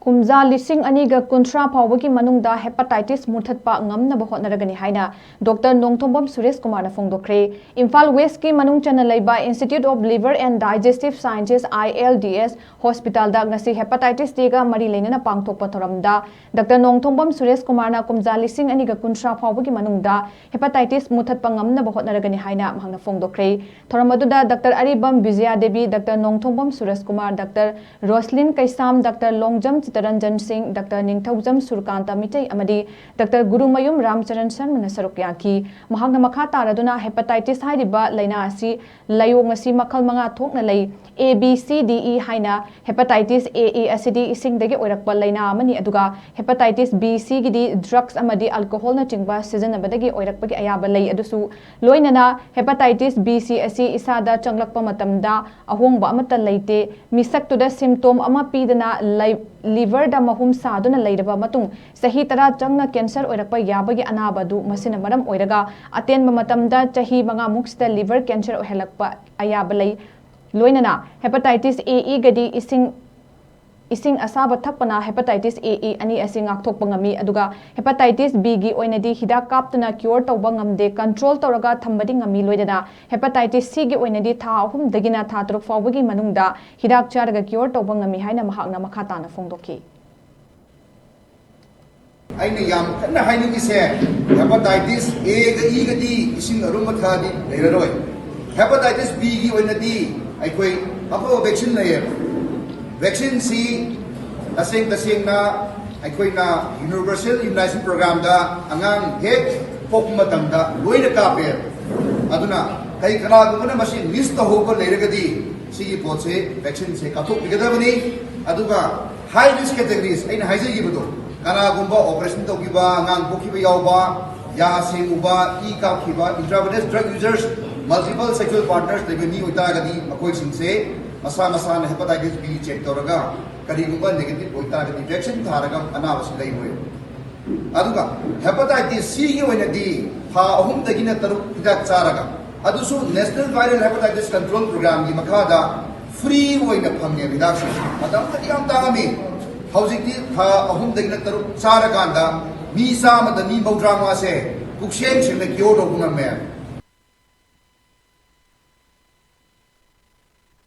kumza lising aniga kuntra phawagi manungda hepatitis muthatpa ngamnaba hotnaragani haina Dr. Nongthombam Suresh Kumar na phongdokre Imphal West ki manung chana leiba Institute of Liver and Digestive Sciences ILDS hospital da ngasi hepatitis D ga mari leinana pangthokpa thoramda Dr. Nongthombam Suresh Kumar na kumza lising aniga kuntra phawagi manungda hepatitis muthatpa ngamnaba hotnaragani haina mahangna phongdokre thoramadуда Dr. Aribam Vijaya Devi Dr. Nongthombam Suresh Kumar Dr. Roslyn Kaisam Dr. Longjam Chitaranjan Singh Dr. Ningthaujam Surkanta Mitai amadi Dr. Gurumayum Ramcharan Sharma Saruk yaki mahangna makha taraduna hepatitis haidiba laina asi layong asi makhal manga thokna lei A B C D E haina hepatitis A E asidi ising dagi oirakpa laina amani aduga hepatitis B C gidi drugs amadi alcohol na chingba season abadagi oirakpagi ayaba lei adusu loinana hepatitis B C asi isada changlakpa matamda ahongba amata leite misak tuda symptom ama pidana liver da mahum saduna leiraba matung sahi tara changna cancer oirakpa yabagi anaba du masina maram oiraga atenba matamda chahi manga muksda liver cancer ohelakpa ayaba lei loinana hepatitis A E gadi ising asaba thakpana hepatitis A E ani asing ngakthokpa ngami aduga hepatitis B gi oinadi hidak kaptuna cure tawba ngamde control tawraga thambadi ngami loidana hepatitis C gi oinadi tha ahum dagina tha truk fawbagi manungda hidak charaga cure tawba ngami haina mahakna makha tana phongdokhi aina yam kana haini se hepatitis A ga E ga di ising aruma thadi leiroi hepatitis B gi oinadi aikoi apo vaccine layer vaccine si tasing na aikoi na universal immunization program da angang hek pokma tamda loina kape aduna kai kana gumana machine list to hoba leiragadi sigi potse vaccine se kathok bigadabani aduga high risk categories aina haije gi budo kana gumba operation to giba angang bokiba yauba ya singuba e ka khiba intravenous drug users multiple sexual partners they ni uta gadi makoi singse masa na hepatitis B check toraga kadi gumba negative uta gadi vaccine tharaga anawasi lai hoy aduga hepatitis C gi oina di ha ahum dagina taru hidak charaga adusu national viral hepatitis control program gi makada free oina phamne hidak se madam yam tangami haujiki ha ahum dagina taru charaga da mi sa madani bawdra ma se kukshen sing na kyo do gumam me